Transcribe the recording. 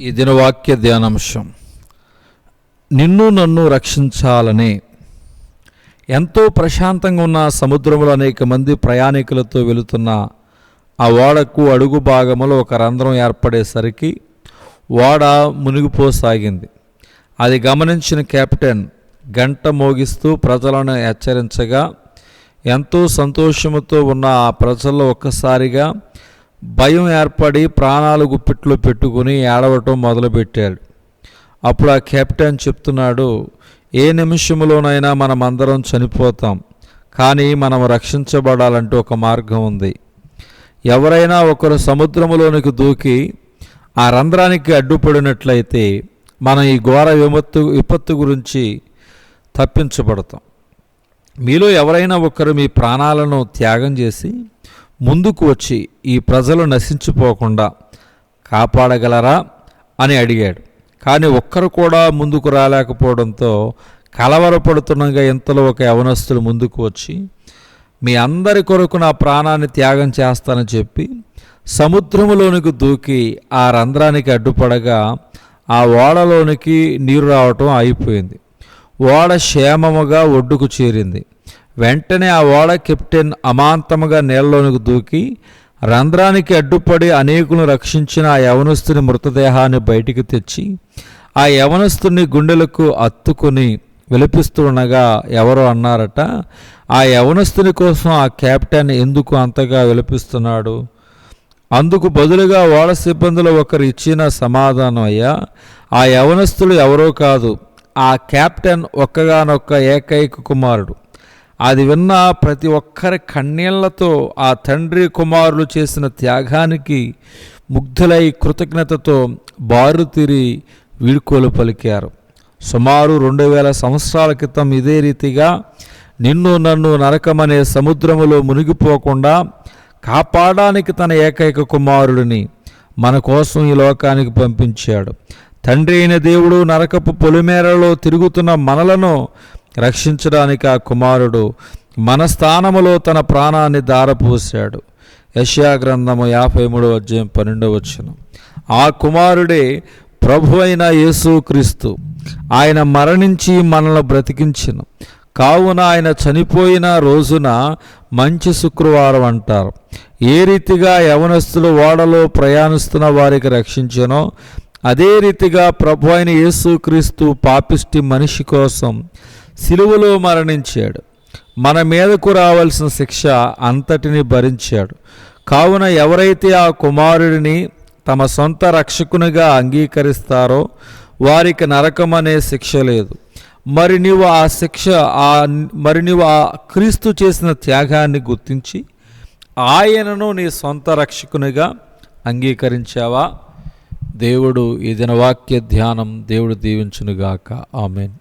ఈ దినవాక్య ధ్యానాంశం, నిన్ను నన్ను రక్షించాలని. ఎంతో ప్రశాంతంగా ఉన్న సముద్రంలో అనేక మంది ప్రయాణికులతో వెళుతున్న ఆ ఓడకు అడుగు భాగంలో ఒక రంధ్రం ఏర్పడేసరికి ఓడ మునిగిపోసాగింది. అది గమనించిన కెప్టెన్ గంట మోగిస్తూ ప్రజలను హెచ్చరించగా, ఎంతో సంతోషముతో ఉన్న ఆ ప్రజల్లో ఒక్కసారిగా భయం ఏర్పడి ప్రాణాలు గుప్పిట్లో పెట్టుకుని ఏడవటం మొదలుపెట్టాడు. అప్పుడు ఆ కెప్టెన్ చెప్తున్నాడు, ఏ నిమిషంలోనైనా మనం అందరం చనిపోతాం, కానీ మనం రక్షించబడాలంటే ఒక మార్గం ఉంది. ఎవరైనా ఒకరు సముద్రంలోనికి దూకి ఆ రంధ్రానికి అడ్డుపడినట్లయితే మనం ఈ ఘోర విపత్తు గురించి తప్పించబడతాం. మీలో ఎవరైనా ఒకరు మీ ప్రాణాలను త్యాగం చేసి ముందుకు వచ్చి ఈ ప్రజలు నశించిపోకుండా కాపాడగలరా అని అడిగాడు. కానీ ఒక్కరు కూడా ముందుకు రాలేకపోవడంతో కలవరపడుతుండగా ఇంతలో ఒక యవనస్తుడు ముందుకు వచ్చి, మీ అందరి కొరకు నా ప్రాణాన్ని త్యాగం చేస్తానని చెప్పి సముద్రంలోనికి దూకి ఆ రంధ్రానికి అడ్డుపడగా ఆ ఓడలోనికి నీరు రావటం అయిపోయింది. ఓడ క్షేమముగా ఒడ్డుకు చేరింది. వెంటనే ఆ ఓడ కెప్టెన్ అమాంతముగా నీళ్ళలోనికి దూకి రంధ్రానికి అడ్డుపడి అనేకులను రక్షించిన ఆ యవనస్తుని మృతదేహాన్ని బయటికి తెచ్చి ఆ యవనస్తుని గుండెలకు అత్తుకుని విలపిస్తుండగా ఎవరో అన్నారట, ఆ యవనస్తుని కోసం ఆ కెప్టెన్ ఎందుకు అంతగా విలపిస్తున్నాడు? అందుకు బదులుగా ఓడ సిబ్బందిలో ఒకరు ఇచ్చిన సమాధానం, అయ్యా, ఆ యవనస్తుడు ఎవరో కాదు, ఆ కెప్టెన్ ఒక్కగానొక్క ఏకైక కుమారుడు. అది విన్న ప్రతి ఒక్కరి కన్నీళ్లతో ఆ తండ్రి కుమారులు చేసిన త్యాగానికి ముగ్ధులై కృతజ్ఞతతో బారుతీరి వీడ్కోలు పలికారు. సుమారు 2000 సంవత్సరాల క్రితం ఇదే రీతిగా నిన్ను నన్ను నరకమనే సముద్రములో మునిగిపోకుండా కాపాడడానికి తన ఏకైక కుమారుడిని మన కోసం ఈ లోకానికి పంపించాడు. తండ్రి అయిన దేవుడు నరకపు పొలిమేరలో తిరుగుతున్న మనలను రక్షించడానికి ఆ కుమారుడు మన స్థానములో తన ప్రాణాన్ని ధారపోశాడు. యెషయా గ్రంథము 53:12. ఆ కుమారుడే ప్రభు అయిన యేసుక్రీస్తు. ఆయన మరణించి మనల్ని బ్రతికించెను. కావున ఆయన చనిపోయిన రోజున మంచి శుక్రవారం అంటారు. ఏ రీతిగా యవనస్తులు ఓడలో ప్రయాణిస్తున్న వారికి రక్షించెనో అదే రీతిగా ప్రభు అయిన యేసుక్రీస్తు పాపిష్టి మనిషి కోసం సిలువలో మరణించాడు. మన మీదకు రావాల్సిన శిక్ష అంతటిని భరించాడు. కావున ఎవరైతే ఆ కుమారుడిని తమ సొంత రక్షకునిగా అంగీకరిస్తారో వారికి నరకం అనే శిక్ష లేదు. మరి నీవు ఆ క్రీస్తు చేసిన త్యాగాన్ని గుర్తించి ఆయనను నీ సొంత రక్షకునిగా అంగీకరించావా? దేవుడు ఈ దినవాక్య ధ్యానం దేవుడు దీవించునుగాక. ఆమేన్.